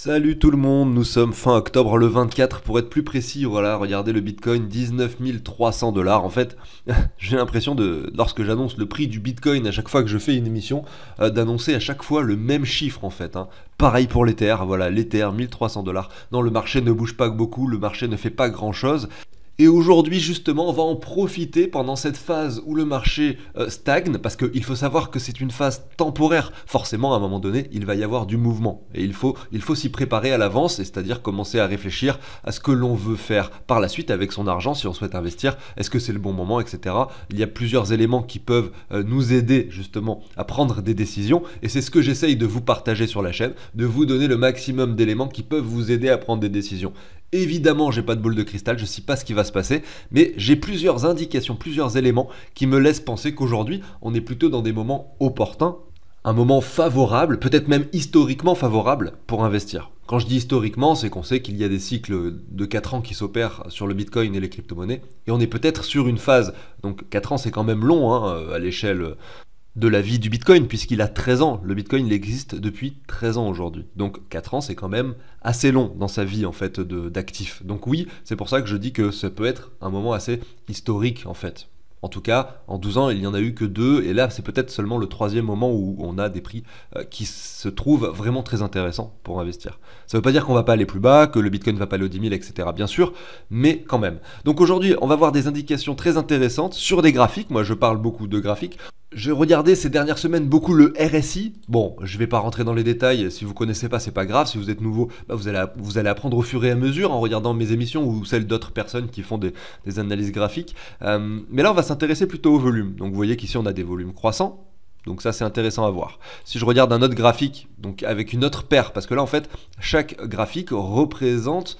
Salut tout le monde, nous sommes fin octobre le 24 pour être plus précis, voilà, regardez le Bitcoin 19 300 $. En fait, j'ai l'impression lorsque j'annonce le prix du Bitcoin à chaque fois que je fais une émission, d'annoncer à chaque fois le même chiffre en fait. Pareil pour l'Ether, voilà, l'Ether 1300 $. Non, le marché ne bouge pas beaucoup, le marché ne fait pas grand chose. Et aujourd'hui justement on va en profiter pendant cette phase où le marché stagne, parce qu'il faut savoir que c'est une phase temporaire. Forcément à un moment donné il va y avoir du mouvement, et il faut s'y préparer à l'avance, c'est-à-dire commencer à réfléchir à ce que l'on veut faire par la suite avec son argent si on souhaite investir, est-ce que c'est le bon moment, etc. Il y a plusieurs éléments qui peuvent nous aider justement à prendre des décisions, et c'est ce que j'essaye de vous partager sur la chaîne, de vous donner le maximum d'éléments qui peuvent vous aider à prendre des décisions. Évidemment, j'ai pas de boule de cristal, je ne sais pas ce qui va se passer, mais j'ai plusieurs indications, plusieurs éléments qui me laissent penser qu'aujourd'hui, on est plutôt dans des moments opportuns, un moment favorable, peut-être même historiquement favorable pour investir. Quand je dis historiquement, c'est qu'on sait qu'il y a des cycles de 4 ans qui s'opèrent sur le Bitcoin et les crypto-monnaies, et on est peut-être sur une phase, donc 4 ans c'est quand même long à l'échelle de la vie du Bitcoin, puisqu'il a 13 ans. Le Bitcoin il existe depuis 13 ans aujourd'hui. Donc 4 ans, c'est quand même assez long dans sa vie en fait d'actif. Donc oui, c'est pour ça que je dis que ça peut être un moment assez historique en fait. En tout cas, en 12 ans, il n'y en a eu que 2, et là, c'est peut-être seulement le 3e moment où on a des prix qui se trouvent vraiment très intéressants pour investir. Ça ne veut pas dire qu'on ne va pas aller plus bas, que le Bitcoin ne va pas aller aux 10 000, etc. Bien sûr, mais quand même. Donc aujourd'hui, on va voir des indications très intéressantes sur des graphiques. Moi, je parle beaucoup de graphiques. J'ai regardé ces dernières semaines beaucoup le RSI. Bon, je ne vais pas rentrer dans les détails. Si vous ne connaissez pas, c'est pas grave. Si vous êtes nouveau, vous allez apprendre au fur et à mesure en regardant mes émissions ou celles d'autres personnes qui font des analyses graphiques. Mais là, on va s'intéresser plutôt au volume. Donc vous voyez qu'ici, on a des volumes croissants. Donc ça c'est intéressant à voir. Si je regarde un autre graphique, donc avec une autre paire, parce que là en fait chaque graphique représente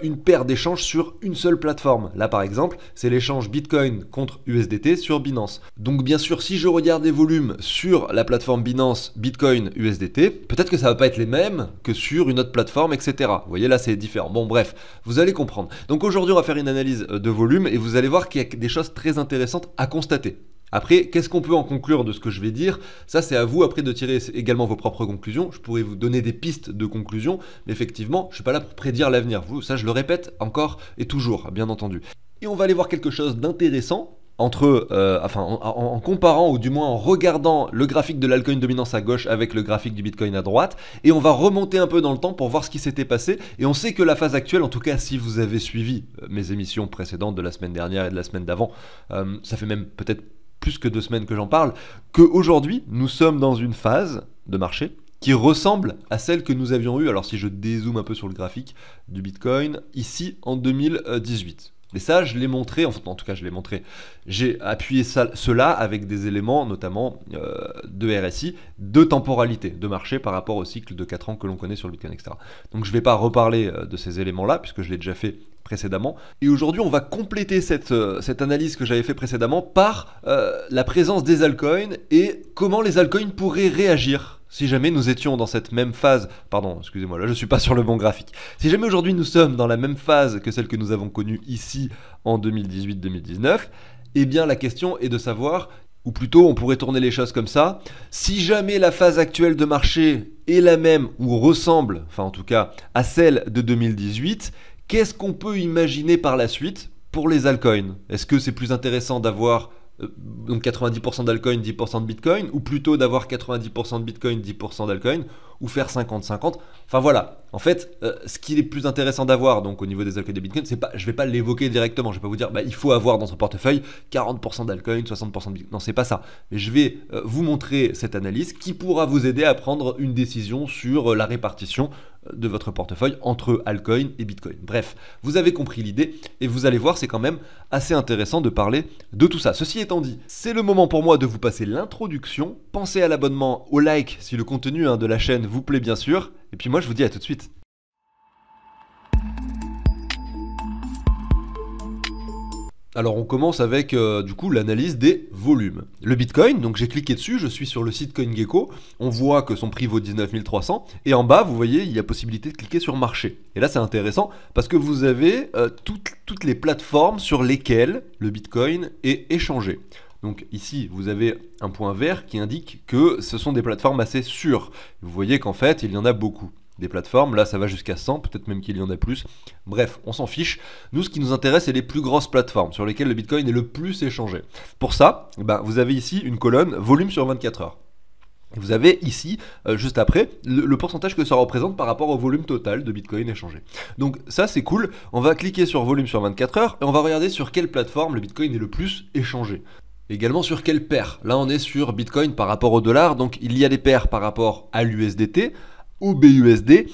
une paire d'échanges sur une seule plateforme. Là par exemple c'est l'échange Bitcoin contre USDT sur Binance. Donc bien sûr si je regarde les volumes sur la plateforme Binance Bitcoin USDT, peut-être que ça va pas être les mêmes que sur une autre plateforme, etc. Vous voyez là c'est différent. Bon bref, vous allez comprendre. Donc aujourd'hui on va faire une analyse de volume et vous allez voir qu'il y a des choses très intéressantes à constater. Après, qu'est-ce qu'on peut en conclure de ce que je vais dire? Ça, c'est à vous après de tirer également vos propres conclusions. Je pourrais vous donner des pistes de conclusion, mais effectivement, je ne suis pas là pour prédire l'avenir. Ça, je le répète encore et toujours, bien entendu. Et on va aller voir quelque chose d'intéressant en comparant ou du moins en regardant le graphique de l'altcoin dominance à gauche avec le graphique du Bitcoin à droite, et on va remonter un peu dans le temps pour voir ce qui s'était passé. Et on sait que la phase actuelle, en tout cas si vous avez suivi mes émissions précédentes de la semaine dernière et de la semaine d'avant, ça fait même peut-être plus que 2 semaines que j'en parle, qu'aujourd'hui, nous sommes dans une phase de marché qui ressemble à celle que nous avions eue, alors si je dézoome un peu sur le graphique du Bitcoin, ici en 2018. Et ça, je l'ai montré, en tout cas je l'ai montré, j'ai appuyé cela avec des éléments, notamment de RSI, de temporalité, de marché par rapport au cycle de 4 ans que l'on connaît sur le Bitcoin, etc. Donc je ne vais pas reparler de ces éléments-là, puisque je l'ai déjà fait précédemment. Et aujourd'hui, on va compléter cette analyse que j'avais fait précédemment par la présence des altcoins et comment les altcoins pourraient réagir si jamais nous étions dans cette même phase. Pardon, excusez-moi, là je ne suis pas sur le bon graphique. Si jamais aujourd'hui nous sommes dans la même phase que celle que nous avons connue ici en 2018-2019, eh bien la question est de savoir, ou plutôt on pourrait tourner les choses comme ça, si jamais la phase actuelle de marché est la même ou ressemble, enfin en tout cas à celle de 2018, qu'est-ce qu'on peut imaginer par la suite pour les altcoins? Est-ce que c'est plus intéressant d'avoir donc 90% d'altcoins, 10% de Bitcoin, ou plutôt d'avoir 90% de Bitcoin, 10% d'altcoin, ou faire 50-50? Enfin voilà, en fait, ce qui est plus intéressant d'avoir donc au niveau des altcoins et des Bitcoin, c'est pas, je vais pas l'évoquer directement, je vais pas vous dire il faut avoir dans son portefeuille 40% d'altcoin, 60% de Bitcoin, non c'est pas ça. Mais je vais vous montrer cette analyse qui pourra vous aider à prendre une décision sur la répartition de votre portefeuille entre altcoin et Bitcoin. Bref, vous avez compris l'idée et vous allez voir, c'est quand même assez intéressant de parler de tout ça. Ceci étant dit, c'est le moment pour moi de vous passer l'introduction. Pensez à l'abonnement, au like si le contenu de la chaîne vous plaît bien sûr. Et puis moi je vous dis à tout de suite. Alors on commence avec du coup l'analyse des volumes. Le Bitcoin, donc j'ai cliqué dessus, je suis sur le site CoinGecko, on voit que son prix vaut 19 300 et en bas vous voyez il y a possibilité de cliquer sur marché. Et là c'est intéressant parce que vous avez toutes les plateformes sur lesquelles le Bitcoin est échangé. Donc ici, vous avez un point vert qui indique que ce sont des plateformes assez sûres. Vous voyez qu'en fait, il y en a beaucoup. des plateformes. Là, ça va jusqu'à 100, peut-être même qu'il y en a plus. Bref, on s'en fiche. Nous, ce qui nous intéresse, c'est les plus grosses plateformes sur lesquelles le Bitcoin est le plus échangé. Pour ça, vous avez ici une colonne volume sur 24 heures. Vous avez ici, juste après, le pourcentage que ça représente par rapport au volume total de Bitcoin échangé. Donc ça c'est cool, on va cliquer sur volume sur 24 heures et on va regarder sur quelle plateforme le Bitcoin est le plus échangé. Également sur quelle paire. Là on est sur Bitcoin par rapport au dollar, donc il y a des paires par rapport à l'USDT, au BUSD,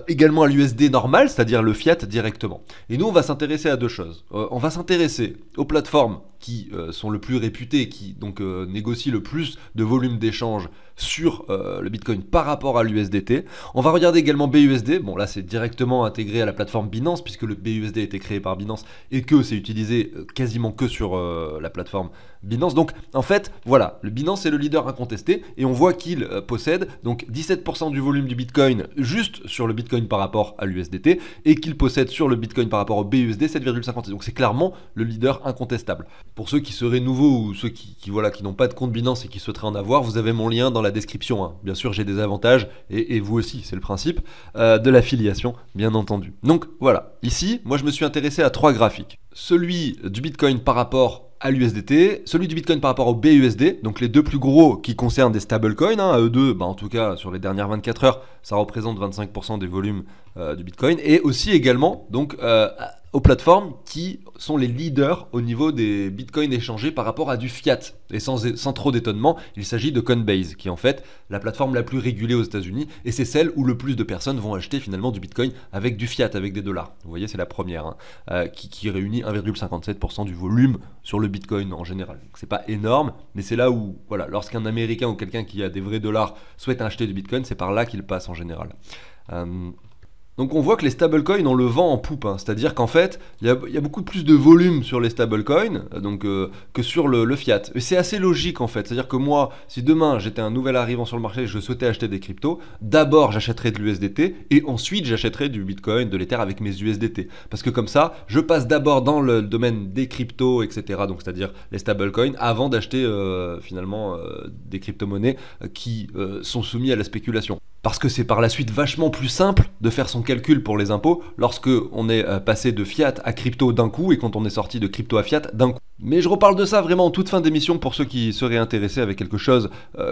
également à l'USD normal, c'est-à-dire le fiat directement. Et nous on va s'intéresser à deux choses. On va s'intéresser aux plateformes qui sont le plus réputées, qui donc négocient le plus de volume d'échange sur le Bitcoin par rapport à l'USDT. On va regarder également BUSD. Bon là c'est directement intégré à la plateforme Binance puisque le BUSD a été créé par Binance et que c'est utilisé quasiment que sur la plateforme Binance. Donc en fait voilà, le Binance est le leader incontesté et on voit qu'il possède donc 17% du volume du Bitcoin juste sur le Bitcoin par rapport à l'USDT et qu'il possède sur le Bitcoin par rapport au BUSD 7,56. Donc c'est clairement le leader incontestable. Pour ceux qui seraient nouveaux ou ceux qui n'ont pas de compte Binance et qui souhaiteraient en avoir, vous avez mon lien dans la description. Hein. Bien sûr, j'ai des avantages et vous aussi, c'est le principe de l'affiliation, bien entendu. Donc voilà, ici, moi je me suis intéressé à 3 graphiques. Celui du Bitcoin par rapport à l'USDT, celui du Bitcoin par rapport au BUSD, donc les deux plus gros qui concernent des stablecoins, hein, eux deux, en tout cas sur les dernières 24 heures, ça représente 25% des volumes du Bitcoin, et aussi également donc aux plateformes qui sont les leaders au niveau des bitcoins échangés par rapport à du fiat. Et sans trop d'étonnement, il s'agit de Coinbase, qui est en fait la plateforme la plus régulée aux États-Unis, et c'est celle où le plus de personnes vont acheter finalement du bitcoin avec du fiat, avec des dollars. Vous voyez, c'est la première, hein, qui réunit 1,57% du volume sur le bitcoin en général. Donc c'est pas énorme, mais c'est là où, voilà, lorsqu'un Américain ou quelqu'un qui a des vrais dollars souhaite acheter du bitcoin, c'est par là qu'il passe en général. Donc on voit que les stablecoins, on le vend en poupe, hein. C'est-à-dire qu'en fait, il y a beaucoup plus de volume sur les stablecoins que sur le fiat. Et c'est assez logique en fait, c'est-à-dire que moi, si demain j'étais un nouvel arrivant sur le marché et je souhaitais acheter des cryptos, d'abord j'achèterais de l'USDT et ensuite j'achèterais du Bitcoin, de l'Ether avec mes USDT. Parce que comme ça, je passe d'abord dans le domaine des cryptos, etc. Donc c'est-à-dire les stablecoins, avant d'acheter finalement des crypto-monnaies qui sont soumis à la spéculation. Parce que c'est par la suite vachement plus simple de faire son calcul pour les impôts lorsque on est passé de fiat à crypto d'un coup et quand on est sorti de crypto à fiat d'un coup. Mais je reparle de ça vraiment en toute fin d'émission pour ceux qui seraient intéressés avec quelque chose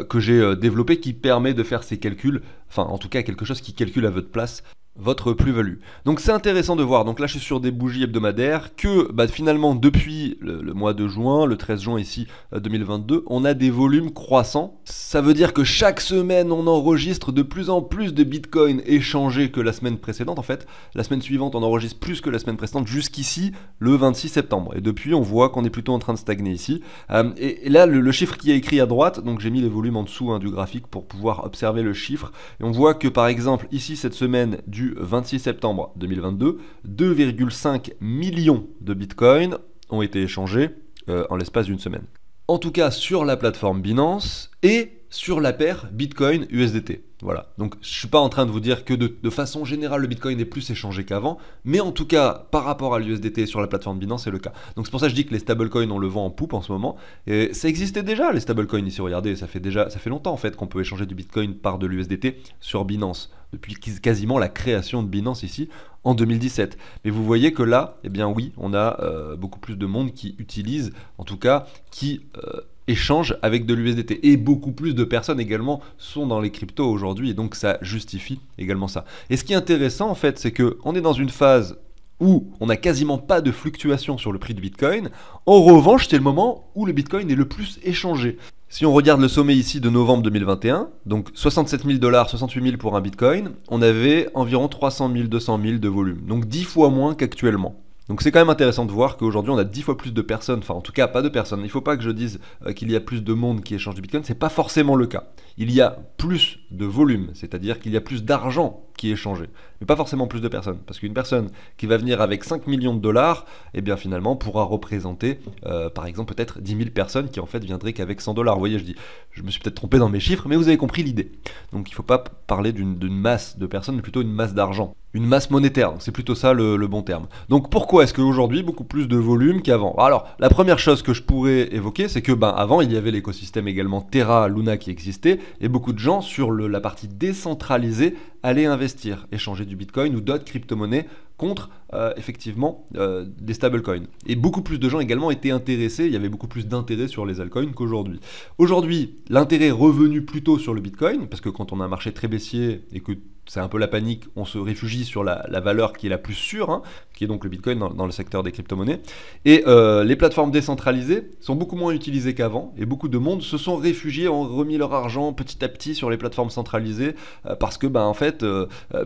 que j'ai développé qui permet de faire ces calculs, enfin en tout cas quelque chose qui calcule à votre place votre plus-value. Donc c'est intéressant de voir, donc là je suis sur des bougies hebdomadaires, que finalement depuis le mois de juin, le 13 juin ici 2022, on a des volumes croissants. Ça veut dire que chaque semaine on enregistre de plus en plus de bitcoins échangés que la semaine précédente. En fait, la semaine suivante on enregistre plus que la semaine précédente jusqu'ici le 26 septembre. Et depuis on voit qu'on est plutôt en train de stagner ici. Et là le chiffre qui est écrit à droite, donc j'ai mis les volumes en dessous du graphique pour pouvoir observer le chiffre. Et on voit que par exemple ici cette semaine du 26 septembre 2022, 2,5 millions de bitcoins ont été échangés en l'espace d'une semaine. En tout cas sur la plateforme Binance et sur la paire Bitcoin USDT. Voilà, donc je suis pas en train de vous dire que de façon générale le Bitcoin est plus échangé qu'avant, mais en tout cas par rapport à l'USDT sur la plateforme Binance c'est le cas. Donc c'est pour ça que je dis que les stablecoins on le vend en poupe en ce moment, et ça existait déjà les stablecoins ici, regardez, ça fait longtemps en fait qu'on peut échanger du Bitcoin par de l'USDT sur Binance, depuis quasiment la création de Binance ici en 2017. Mais vous voyez que là, eh bien oui, on a beaucoup plus de monde qui utilise, en tout cas qui échange avec de l'USDT. Et beaucoup plus de personnes également sont dans les cryptos aujourd'hui, et donc ça justifie également ça. Et ce qui est intéressant en fait, c'est qu'on est dans une phase où on n'a quasiment pas de fluctuation sur le prix du Bitcoin. En revanche, c'est le moment où le Bitcoin est le plus échangé. Si on regarde le sommet ici de novembre 2021, donc 67 000 $, 68 000 pour un Bitcoin, on avait environ 300 000, 200 000 de volume. Donc 10 fois moins qu'actuellement. Donc c'est quand même intéressant de voir qu'aujourd'hui on a 10 fois plus de personnes, enfin en tout cas pas de personnes, il ne faut pas que je dise qu'il y a plus de monde qui échange du Bitcoin, c'est pas forcément le cas. Il y a plus de volume, c'est-à-dire qu'il y a plus d'argent qui est échangé, mais pas forcément plus de personnes, parce qu'une personne qui va venir avec 5 millions de $, eh bien finalement pourra représenter par exemple peut-être 10 000 personnes qui en fait viendraient qu'avec 100 $. Vous voyez, je me suis peut-être trompé dans mes chiffres, mais vous avez compris l'idée. Donc il ne faut pas parler d'une masse de personnes, mais plutôt une masse d'argent. Une masse monétaire, c'est plutôt ça le bon terme. Donc pourquoi est-ce qu'aujourd'hui beaucoup plus de volume qu'avant? Alors la première chose que je pourrais évoquer, c'est que avant il y avait l'écosystème également Terra Luna qui existait, et beaucoup de gens sur la partie décentralisée allaient investir, échanger du Bitcoin ou d'autres crypto-monnaies contre effectivement des stablecoins. Et beaucoup plus de gens également étaient intéressés, il y avait beaucoup plus d'intérêt sur les altcoins qu'aujourd'hui. Aujourd'hui, l'intérêt est revenu plutôt sur le Bitcoin, parce que quand on a un marché très baissier et que c'est un peu la panique, on se réfugie sur la valeur qui est la plus sûre, hein, qui est donc le Bitcoin dans le secteur des crypto-monnaies. Et les plateformes décentralisées sont beaucoup moins utilisées qu'avant, et beaucoup de monde se sont réfugiés, ont remis leur argent petit à petit sur les plateformes centralisées, parce que en fait,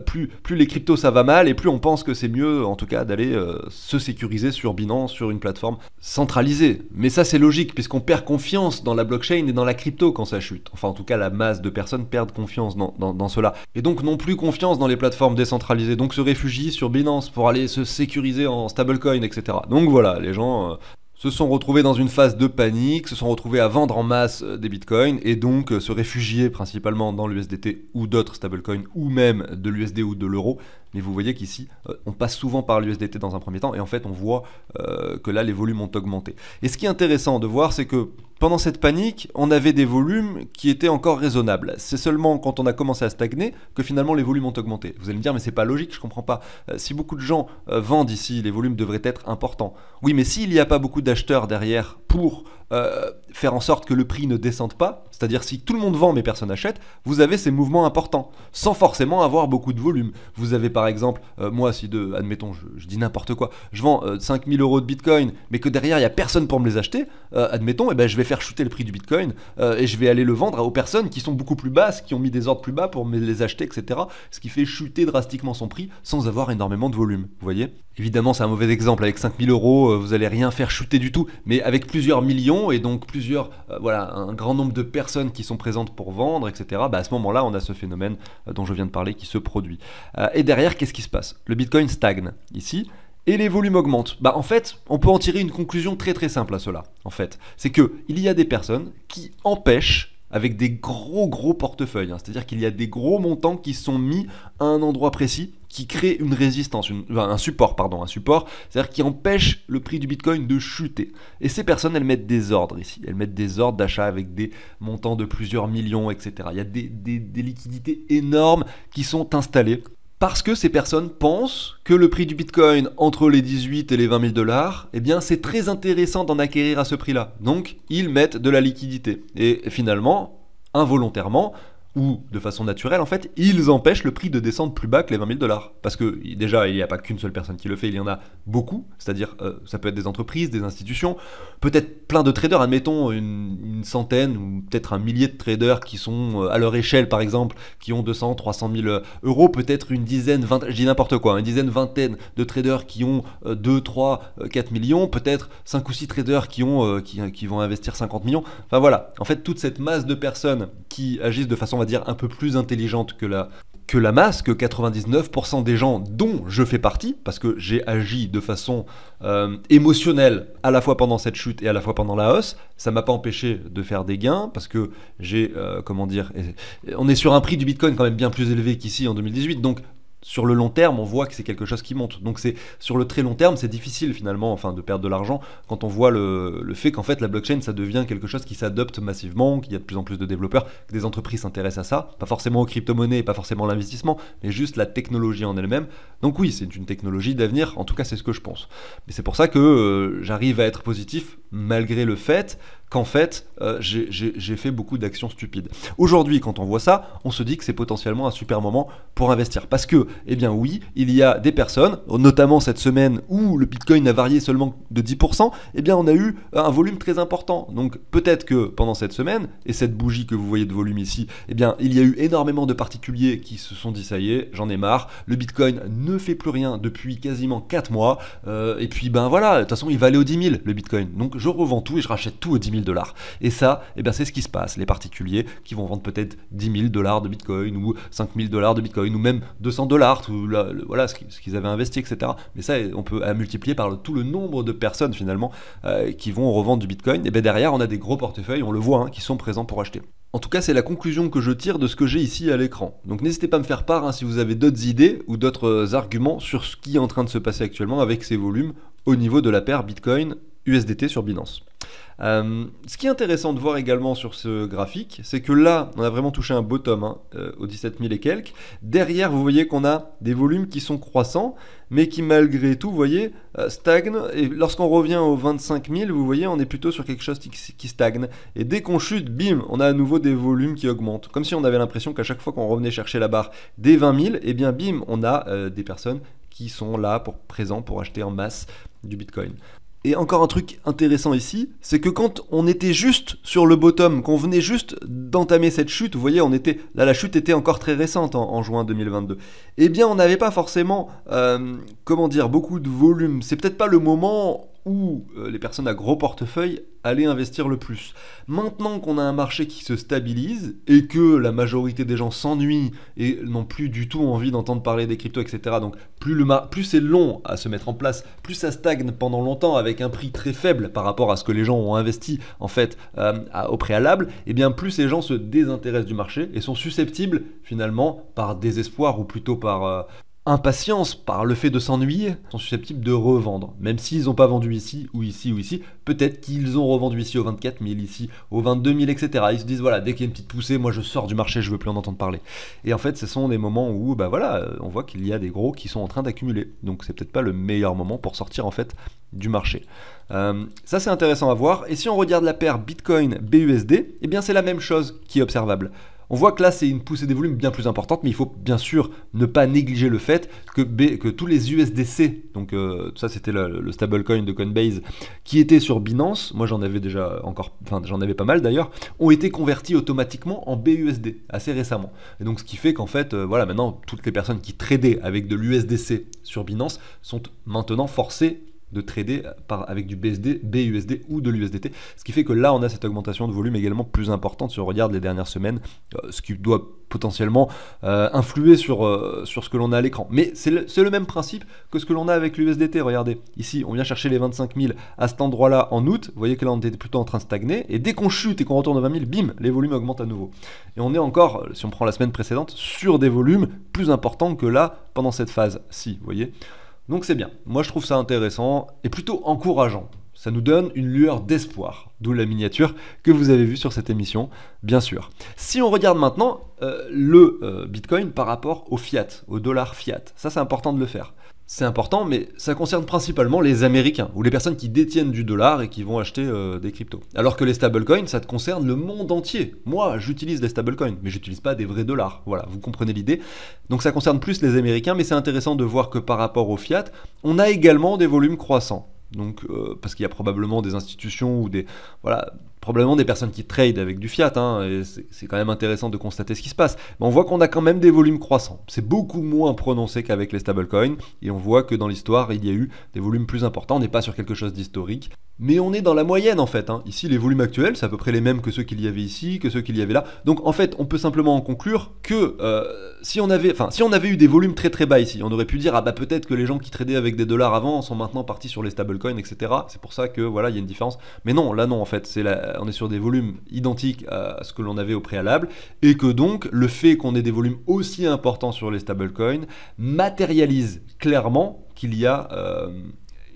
plus les cryptos ça va mal, et plus on pense que c'est mieux, en tout cas, d'aller se sécuriser sur Binance, sur une plateforme centralisée. Mais ça c'est logique, puisqu'on perd confiance dans la blockchain et dans la crypto quand ça chute. Enfin en tout cas la masse de personnes perdent confiance dans cela. Et donc non plus confiance dans les plateformes décentralisées, donc se réfugient sur Binance pour aller se sécuriser en stablecoin, etc. Donc voilà, les gens se sont retrouvés dans une phase de panique, se sont retrouvés à vendre en masse des bitcoins et donc se réfugier principalement dans l'USDT ou d'autres stablecoins ou même de l'USD ou de l'euro. Mais vous voyez qu'ici, on passe souvent par l'USDT dans un premier temps et en fait on voit que là les volumes ont augmenté. Et ce qui est intéressant de voir, c'est que pendant cette panique, on avait des volumes qui étaient encore raisonnables. C'est seulement quand on a commencé à stagner que finalement les volumes ont augmenté. Vous allez me dire, mais c'est pas logique, je comprends pas. Si beaucoup de gens vendent ici, les volumes devraient être importants. Oui, mais s'il n'y a pas beaucoup d'acheteurs derrière pour faire en sorte que le prix ne descende pas, c'est-à-dire si tout le monde vend mais personne n'achète, vous avez ces mouvements importants, sans forcément avoir beaucoup de volume. Vous avez par exemple, moi si admettons, je dis n'importe quoi, je vends 5000 euros de bitcoin, mais que derrière il n'y a personne pour me les acheter, admettons, et je vais faire chuter le prix du bitcoin et je vais aller le vendre aux personnes qui sont beaucoup plus basses, qui ont mis des ordres plus bas pour me les acheter, etc. Ce qui fait chuter drastiquement son prix sans avoir énormément de volume, vous voyez? Évidemment, c'est un mauvais exemple. Avec 5000 euros, vous allez rien faire chuter du tout. Mais avec plusieurs millions et donc un grand nombre de personnes qui sont présentes pour vendre, etc., à ce moment-là, on a ce phénomène dont je viens de parler qui se produit. Et derrière, qu'est-ce qui se passe? Le Bitcoin stagne ici. Et les volumes augmentent. En fait, on peut en tirer une conclusion très très simple à cela. En fait, c'est que il y a des personnes qui empêchent avec des gros portefeuilles, hein. C'est-à-dire qu'il y a des gros montants qui sont mis à un endroit précis, qui crée un support, c'est-à-dire qui empêche le prix du Bitcoin de chuter. Et ces personnes, elles mettent des ordres ici, elles mettent des ordres d'achat avec des montants de plusieurs millions, etc. Il y a des liquidités énormes qui sont installées. Parce que ces personnes pensent que le prix du Bitcoin entre les 18 et les 20 000 dollars, c'est très intéressant d'en acquérir à ce prix-là. Donc, ils mettent de la liquidité. Et finalement, involontairement, ou de façon naturelle, en fait, ils empêchent le prix de descendre plus bas que les 20 000 dollars. Parce que déjà, il n'y a pas qu'une seule personne qui le fait, il y en a beaucoup. C'est-à-dire, ça peut être des entreprises, des institutions, peut-être plein de traders, admettons une centaine ou peut-être un millier de traders qui sont à leur échelle, par exemple, qui ont 200, 300 000 euros, peut-être une dizaine, je dis n'importe quoi, une dizaine, vingtaine de traders qui ont 2, 3, 4 millions, peut-être 5 ou 6 traders qui vont investir 50 millions. Enfin voilà, en fait, toute cette masse de personnes qui agissent de façon, on va dire, un peu plus intelligente que la masse, que 99% des gens dont je fais partie, parce que j'ai agi de façon émotionnelle à la fois pendant cette chute et à la fois pendant la hausse, ça m'a pas empêché de faire des gains, parce que on est sur un prix du Bitcoin quand même bien plus élevé qu'ici en 2018, donc sur le long terme, on voit que c'est quelque chose qui monte. Donc sur le très long terme, c'est difficile finalement de perdre de l'argent quand on voit le fait qu'en fait la blockchain, ça devient quelque chose qui s'adopte massivement, qu'il y a de plus en plus de développeurs, que des entreprises s'intéressent à ça, pas forcément aux crypto-monnaies, pas forcément l'investissement, mais juste la technologie en elle-même. Donc oui, c'est une technologie d'avenir, en tout cas c'est ce que je pense. Mais c'est pour ça que j'arrive à être positif malgré le fait qu'en fait, j'ai fait beaucoup d'actions stupides. Aujourd'hui, quand on voit ça, on se dit que c'est potentiellement un super moment pour investir. Parce que, oui, il y a des personnes, notamment cette semaine où le Bitcoin a varié seulement de 10%, on a eu un volume très important. Donc peut-être que pendant cette semaine, et cette bougie que vous voyez de volume ici, il y a eu énormément de particuliers qui se sont dit, ça y est, j'en ai marre, le Bitcoin ne fait plus rien depuis quasiment 4 mois, et puis voilà, de toute façon, il va aller aux 10 000, le Bitcoin. Donc je revends tout et je rachète tout aux 10 000 dollars. Et ça, c'est ce qui se passe. Les particuliers qui vont vendre peut-être 10 000 dollars de Bitcoin ou 5 000 dollars de Bitcoin ou même 200 dollars, voilà ce qu'ils avaient investi, etc. Mais ça, on peut multiplier par tout le nombre de personnes finalement qui vont revendre du Bitcoin. Et derrière, on a des gros portefeuilles, on le voit, qui sont présents pour acheter. En tout cas, c'est la conclusion que je tire de ce que j'ai ici à l'écran. Donc n'hésitez pas à me faire part si vous avez d'autres idées ou d'autres arguments sur ce qui est en train de se passer actuellement avec ces volumes au niveau de la paire Bitcoin USDT sur Binance. Ce qui est intéressant de voir également sur ce graphique, c'est que là, on a vraiment touché un bottom aux 17 000 et quelques. Derrière, vous voyez qu'on a des volumes qui sont croissants, mais qui malgré tout, vous voyez, stagnent. Et lorsqu'on revient aux 25 000, vous voyez, on est plutôt sur quelque chose qui stagne. Et dès qu'on chute, bim, on a à nouveau des volumes qui augmentent. Comme si on avait l'impression qu'à chaque fois qu'on revenait chercher la barre des 20 000, et bien bim, on a des personnes qui sont là présents pour acheter en masse du Bitcoin. Et encore un truc intéressant ici, c'est que quand on était juste sur le bottom, qu'on venait juste d'entamer cette chute, vous voyez, là la chute était encore très récente en juin 2022, eh bien on n'avait pas forcément, beaucoup de volume. C'est peut-être pas le moment où les personnes à gros portefeuille allaient investir le plus. Maintenant qu'on a un marché qui se stabilise et que la majorité des gens s'ennuient et n'ont plus du tout envie d'entendre parler des cryptos, etc. Donc plus c'est long à se mettre en place, plus ça stagne pendant longtemps avec un prix très faible par rapport à ce que les gens ont investi en fait au préalable, et bien plus ces gens se désintéressent du marché et sont susceptibles finalement par désespoir ou plutôt par impatience, par le fait de s'ennuyer, sont susceptibles de revendre. Même s'ils n'ont pas vendu ici, ou ici, ou ici, peut-être qu'ils ont revendu ici aux 24 000, ici aux 22 000, etc. Ils se disent, voilà, dès qu'il y a une petite poussée, moi je sors du marché, je veux plus en entendre parler. Et en fait, ce sont des moments où, on voit qu'il y a des gros qui sont en train d'accumuler. Donc c'est peut-être pas le meilleur moment pour sortir en fait du marché. Ça c'est intéressant à voir. Et si on regarde la paire Bitcoin BUSD, eh bien c'est la même chose qui est observable. On voit que là, c'est une poussée des volumes bien plus importante, mais il faut bien sûr ne pas négliger le fait que tous les USDC, donc ça c'était le stablecoin de Coinbase, qui était sur Binance, moi j'en avais j'en avais pas mal d'ailleurs, ont été convertis automatiquement en BUSD assez récemment. Et donc ce qui fait qu'en fait, maintenant, toutes les personnes qui tradaient avec de l'USDC sur Binance sont maintenant forcées de trader avec du BUSD ou de l'USDT, ce qui fait que là on a cette augmentation de volume également plus importante si on regarde les dernières semaines, ce qui doit potentiellement influer sur ce que l'on a à l'écran. Mais c'est le même principe que ce que l'on a avec l'USDT. Regardez, ici on vient chercher les 25 000 à cet endroit-là en août, vous voyez que là on était plutôt en train de stagner, et dès qu'on chute et qu'on retourne aux 20 000, bim, les volumes augmentent à nouveau. Et on est encore, si on prend la semaine précédente, sur des volumes plus importants que là pendant cette phase-ci, vous voyez. Donc c'est bien, moi je trouve ça intéressant et plutôt encourageant. Ça nous donne une lueur d'espoir, d'où la miniature que vous avez vue sur cette émission, bien sûr. Si on regarde maintenant le Bitcoin par rapport au fiat, au dollar fiat, ça c'est important de le faire. C'est important, mais ça concerne principalement les Américains, ou les personnes qui détiennent du dollar et qui vont acheter des cryptos. Alors que les stablecoins, ça te concerne le monde entier. Moi, j'utilise les stablecoins, mais j'utilise pas des vrais dollars. Voilà, vous comprenez l'idée. Donc ça concerne plus les Américains, mais c'est intéressant de voir que par rapport au fiat, on a également des volumes croissants. Donc, parce qu'il y a probablement des institutions ou probablement des personnes qui tradent avec du fiat, et c'est quand même intéressant de constater ce qui se passe. Mais on voit qu'on a quand même des volumes croissants. C'est beaucoup moins prononcé qu'avec les stablecoins, et on voit que dans l'histoire, il y a eu des volumes plus importants. On n'est pas sur quelque chose d'historique, mais on est dans la moyenne en fait. Ici, les volumes actuels, c'est à peu près les mêmes que ceux qu'il y avait ici, que ceux qu'il y avait là. Donc en fait, on peut simplement en conclure que si on avait eu des volumes très très bas ici, on aurait pu dire peut-être que les gens qui tradaient avec des dollars avant sont maintenant partis sur les stablecoins, etc. C'est pour ça que il y a une différence. Mais non, là non en fait, on est sur des volumes identiques à ce que l'on avait au préalable, et que donc le fait qu'on ait des volumes aussi importants sur les stablecoins matérialise clairement qu'il y a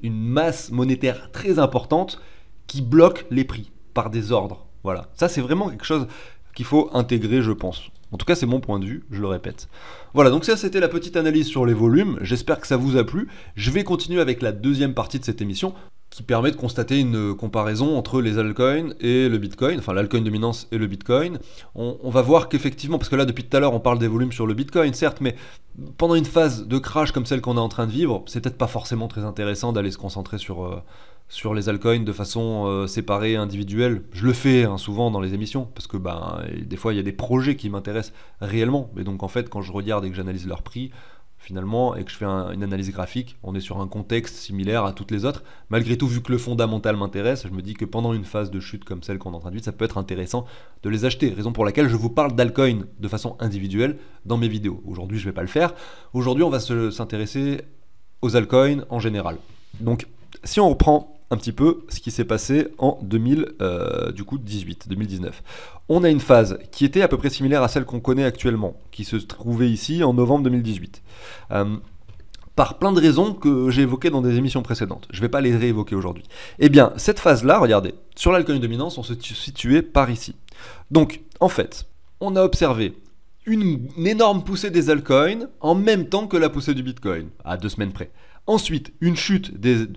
une masse monétaire très importante qui bloque les prix par des ordres. Voilà, ça c'est vraiment quelque chose qu'il faut intégrer, je pense. En tout cas, c'est mon point de vue, je le répète. Voilà, donc ça c'était la petite analyse sur les volumes. J'espère que ça vous a plu. Je vais continuer avec la deuxième partie de cette émission, qui permet de constater une comparaison entre les altcoins et le Bitcoin, enfin l'altcoin de Binance et le Bitcoin. On va voir qu'effectivement, parce que là depuis tout à l'heure on parle des volumes sur le Bitcoin, certes, mais pendant une phase de crash comme celle qu'on est en train de vivre, c'est peut-être pas forcément très intéressant d'aller se concentrer sur les altcoins de façon séparée, individuelle. Je le fais souvent dans les émissions, parce que des fois il y a des projets qui m'intéressent réellement, et donc en fait quand je regarde et que j'analyse leur prix, finalement, et que je fais une analyse graphique, on est sur un contexte similaire à toutes les autres. Malgré tout, vu que le fondamental m'intéresse, je me dis que pendant une phase de chute comme celle qu'on est en train de vivre, ça peut être intéressant de les acheter. Raison pour laquelle je vous parle d'altcoins de façon individuelle dans mes vidéos. Aujourd'hui, je ne vais pas le faire. Aujourd'hui, on va s'intéresser aux altcoins en général. Donc, si on reprend un petit peu ce qui s'est passé en 2019. On a une phase qui était à peu près similaire à celle qu'on connaît actuellement, qui se trouvait ici en novembre 2018. Par plein de raisons que j'ai évoquées dans des émissions précédentes. Je ne vais pas les réévoquer aujourd'hui. Eh bien, cette phase-là, regardez, sur l'altcoin dominance, on se situait par ici. Donc, en fait, on a observé une énorme poussée des altcoins en même temps que la poussée du Bitcoin, à 2 semaines près. Ensuite, une chute,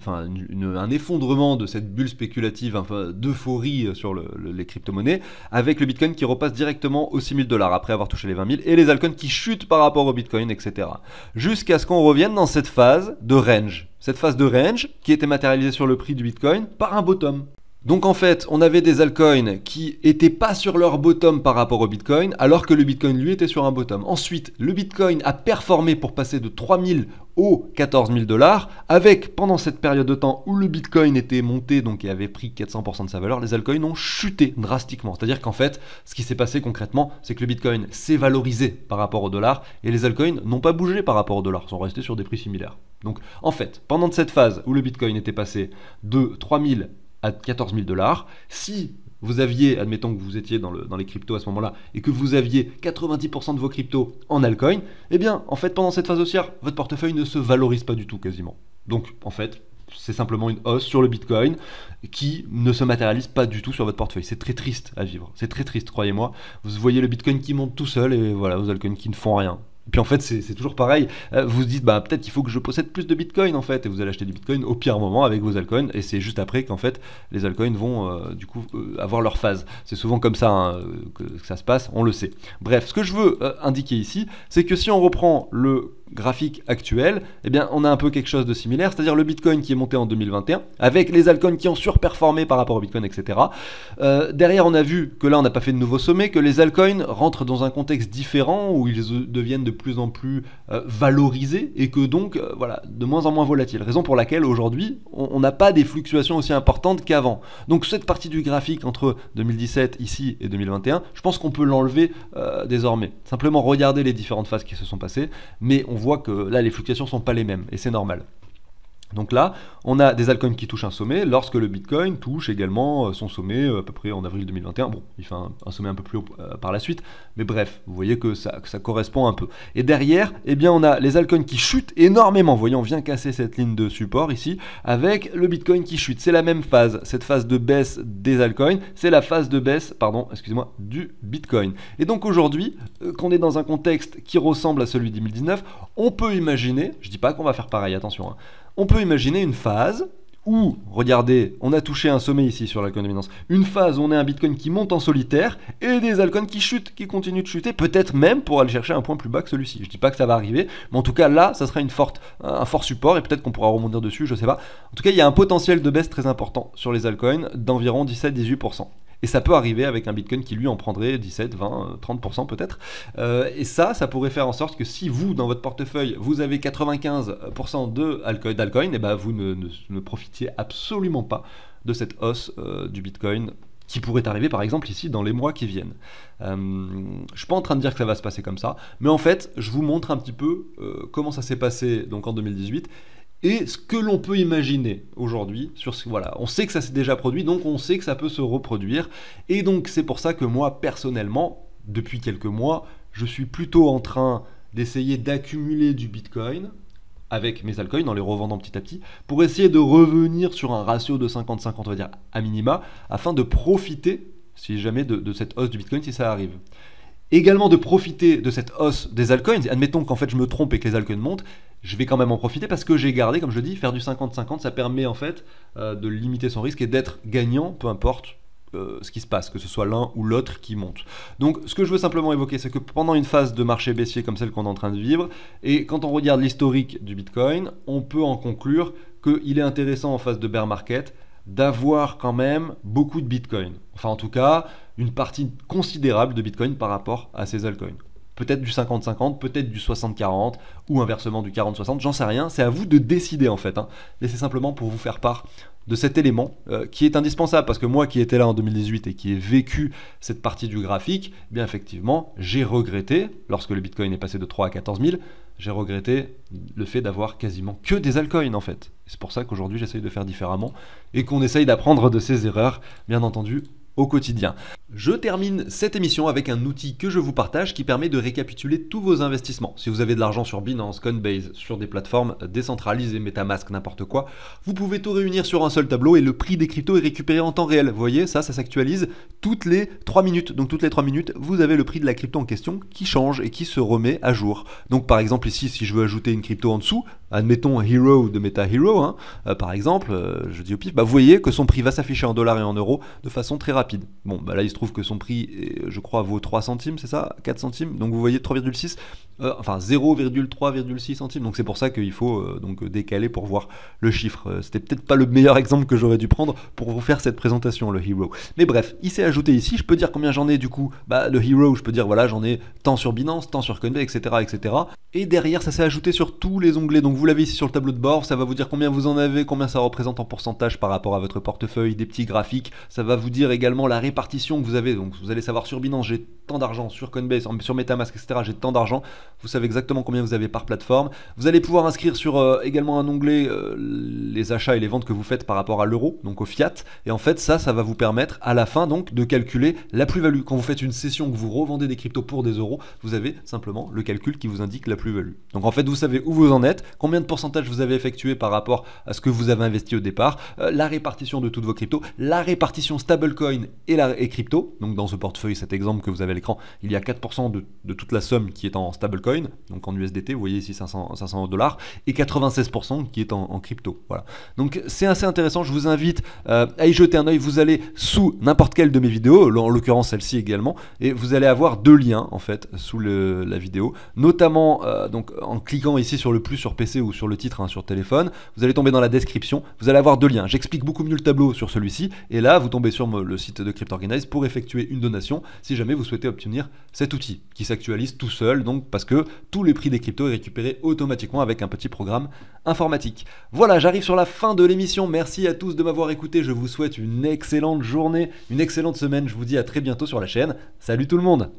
un effondrement de cette bulle spéculative, d'euphorie sur les crypto-monnaies, avec le Bitcoin qui repasse directement aux 6 000 $ après avoir touché les 20 000, et les altcoins qui chutent par rapport au Bitcoin, etc. Jusqu'à ce qu'on revienne dans cette phase de range. Cette phase de range qui était matérialisée sur le prix du Bitcoin par un bottom. Donc en fait, on avait des altcoins qui étaient pas sur leur bottom par rapport au Bitcoin, alors que le Bitcoin lui était sur un bottom. Ensuite, le Bitcoin a performé pour passer de 3 000 aux 14 000 $, avec pendant cette période de temps où le Bitcoin était monté, donc et avait pris 400% de sa valeur, les altcoins ont chuté drastiquement. C'est-à-dire qu'en fait, ce qui s'est passé concrètement, c'est que le Bitcoin s'est valorisé par rapport au dollar, et les altcoins n'ont pas bougé par rapport au dollar, sont restés sur des prix similaires. Donc en fait, pendant cette phase où le Bitcoin était passé de 3 000 à 14 000 $, si vous aviez, admettons que vous étiez dans les cryptos à ce moment-là, et que vous aviez 90% de vos cryptos en altcoin, eh bien, en fait, pendant cette phase haussière, votre portefeuille ne se valorise pas du tout quasiment. Donc, en fait, c'est simplement une hausse sur le Bitcoin qui ne se matérialise pas du tout sur votre portefeuille. C'est très triste à vivre, c'est très triste, croyez-moi. Vous voyez le Bitcoin qui monte tout seul, et voilà, vos altcoins qui ne font rien. Et puis en fait, c'est toujours pareil. Vous vous dites, peut-être qu'il faut que je possède plus de Bitcoin en fait, et vous allez acheter du Bitcoin au pire moment avec vos altcoins, et c'est juste après qu'en fait, les altcoins vont avoir leur phase. C'est souvent comme ça que ça se passe, on le sait. Bref, ce que je veux indiquer ici, c'est que si on reprend le graphique actuel, eh bien on a un peu quelque chose de similaire, c'est-à-dire le Bitcoin qui est monté en 2021, avec les altcoins qui ont surperformé par rapport au Bitcoin, etc. Derrière, on a vu que là, on n'a pas fait de nouveau sommet, que les altcoins rentrent dans un contexte différent, où ils deviennent de plus en plus valorisés, et que donc, voilà, de moins en moins volatiles. Raison pour laquelle, aujourd'hui, on n'a pas des fluctuations aussi importantes qu'avant. Donc cette partie du graphique entre 2017, ici, et 2021, je pense qu'on peut l'enlever désormais. Simplement regarder les différentes phases qui se sont passées, mais on voit que là les fluctuations sont pas les mêmes et c'est normal. Donc là, on a des altcoins qui touchent un sommet lorsque le Bitcoin touche également son sommet à peu près en avril 2021. Bon, il fait un sommet un peu plus haut par la suite, mais bref, vous voyez que ça correspond un peu. Et derrière, eh bien, on a les altcoins qui chutent énormément. Vous voyez, on vient casser cette ligne de support ici avec le Bitcoin qui chute. C'est la même phase. Cette phase de baisse des altcoins, c'est la phase de baisse, du Bitcoin. Et donc aujourd'hui, qu'on est dans un contexte qui ressemble à celui de 2019, on peut imaginer, je dis pas qu'on va faire pareil, attention, on peut imaginer une phase où, regardez, on a touché un sommet ici sur l'altcoin dominance, une phase où on a un Bitcoin qui monte en solitaire et des altcoins qui chutent, qui continuent de chuter, peut-être même pour aller chercher un point plus bas que celui-ci. Je dis pas que ça va arriver, mais en tout cas là, ça sera un fort support et peut-être qu'on pourra rebondir dessus, je sais pas. En tout cas, il y a un potentiel de baisse très important sur les altcoins d'environ 17-18%. Et ça peut arriver avec un Bitcoin qui lui en prendrait 17, 20, 30% peut-être. Et ça pourrait faire en sorte que si vous, dans votre portefeuille, vous avez 95% d'altcoin, et ben vous ne profitiez absolument pas de cette hausse du Bitcoin qui pourrait arriver par exemple ici dans les mois qui viennent. Je ne suis pas en train de dire que ça va se passer comme ça, mais en fait, je vous montre un petit peu comment ça s'est passé donc en 2018, et ce que l'on peut imaginer aujourd'hui, voilà, on sait que ça s'est déjà produit, donc on sait que ça peut se reproduire, et donc c'est pour ça que moi, personnellement, depuis quelques mois, je suis plutôt en train d'essayer d'accumuler du Bitcoin, avec mes altcoins, en les revendant petit à petit, pour essayer de revenir sur un ratio de 50-50, on va dire, à minima, afin de profiter, si jamais, de cette hausse du Bitcoin, si ça arrive. Également de profiter de cette hausse des altcoins. Admettons qu'en fait je me trompe et que les altcoins montent, je vais quand même en profiter parce que j'ai gardé, comme je dis, faire du 50-50, ça permet en fait de limiter son risque et d'être gagnant, peu importe ce qui se passe, que ce soit l'un ou l'autre qui monte. Donc ce que je veux simplement évoquer, c'est que pendant une phase de marché baissier comme celle qu'on est en train de vivre, et quand on regarde l'historique du Bitcoin, on peut en conclure qu'il est intéressant en phase de bear market d'avoir quand même beaucoup de Bitcoin. Enfin en tout cas, une partie considérable de Bitcoin par rapport à ces altcoins. Peut-être du 50-50, peut-être du 60-40, ou inversement du 40-60, j'en sais rien, c'est à vous de décider en fait. Mais c'est simplement pour vous faire part de cet élément qui est indispensable, parce que moi qui étais là en 2018 et qui ai vécu cette partie du graphique, eh bien effectivement, j'ai regretté, lorsque le Bitcoin est passé de 3 à 14 000, j'ai regretté le fait d'avoir quasiment que des altcoins en fait. C'est pour ça qu'aujourd'hui j'essaye de faire différemment et qu'on essaye d'apprendre de ses erreurs, bien entendu, au quotidien. Je termine cette émission avec un outil que je vous partage qui permet de récapituler tous vos investissements. Si vous avez de l'argent sur Binance, Coinbase, sur des plateformes décentralisées, MetaMask, n'importe quoi, vous pouvez tout réunir sur un seul tableau et le prix des cryptos est récupéré en temps réel. Vous voyez, ça s'actualise toutes les 3 minutes. Donc toutes les 3 minutes, vous avez le prix de la crypto en question qui change et qui se remet à jour. Donc par exemple ici, si je veux ajouter une crypto en dessous, admettons Hero de Meta Hero, par exemple, je dis au pif, vous voyez que son prix va s'afficher en dollars et en euros de façon très rapide. Bon, là il se trouve que son prix, je crois, vaut 3 centimes, c'est ça, 4 centimes, donc vous voyez 3,6, enfin 0,3,6 centimes, donc c'est pour ça qu'il faut donc décaler pour voir le chiffre. C'était peut-être pas le meilleur exemple que j'aurais dû prendre pour vous faire cette présentation, le Hero. Mais bref, il s'est ajouté ici, je peux dire combien j'en ai du coup, le Hero, je peux dire voilà, j'en ai tant sur Binance, tant sur Coinbase, etc., etc. Et derrière, ça s'est ajouté sur tous les onglets, donc vous l'avez ici sur le tableau de bord, ça va vous dire combien vous en avez, combien ça représente en pourcentage par rapport à votre portefeuille, des petits graphiques, ça va vous dire également la répartition que vous avez, donc vous allez savoir sur Binance j'ai tant d'argent, sur Coinbase, sur MetaMask, etc. j'ai tant d'argent, vous savez exactement combien vous avez par plateforme, vous allez pouvoir inscrire sur également un onglet les achats et les ventes que vous faites par rapport à l'euro, donc au fiat, et en fait ça va vous permettre à la fin donc de calculer la plus-value. Quand vous faites une session que vous revendez des cryptos pour des euros, vous avez simplement le calcul qui vous indique la plus-value. Donc en fait vous savez où vous en êtes, combien de pourcentage vous avez effectué par rapport à ce que vous avez investi au départ, la répartition de toutes vos cryptos, la répartition stablecoin et crypto. Donc dans ce portefeuille, cet exemple que vous avez à l'écran, il y a 4% de toute la somme qui est en stablecoin, donc en USDT, vous voyez ici 500 $, et 96% qui est en crypto. Voilà. Donc c'est assez intéressant, je vous invite à y jeter un œil. Vous allez sous n'importe quelle de mes vidéos, en l'occurrence celle-ci également, et vous allez avoir 2 liens en fait sous la vidéo, notamment donc en cliquant ici sur le plus sur PC ou sur le titre sur téléphone, vous allez tomber dans la description, vous allez avoir 2 liens. J'explique beaucoup mieux le tableau sur celui-ci, et là vous tombez sur le site de CryptOrganize pour effectuer une donation si jamais vous souhaitez obtenir cet outil qui s'actualise tout seul, donc parce que tous les prix des cryptos est récupéré automatiquement avec un petit programme informatique. Voilà, j'arrive sur la fin de l'émission. Merci à tous de m'avoir écouté. Je vous souhaite une excellente journée, une excellente semaine. Je vous dis à très bientôt sur la chaîne. Salut tout le monde!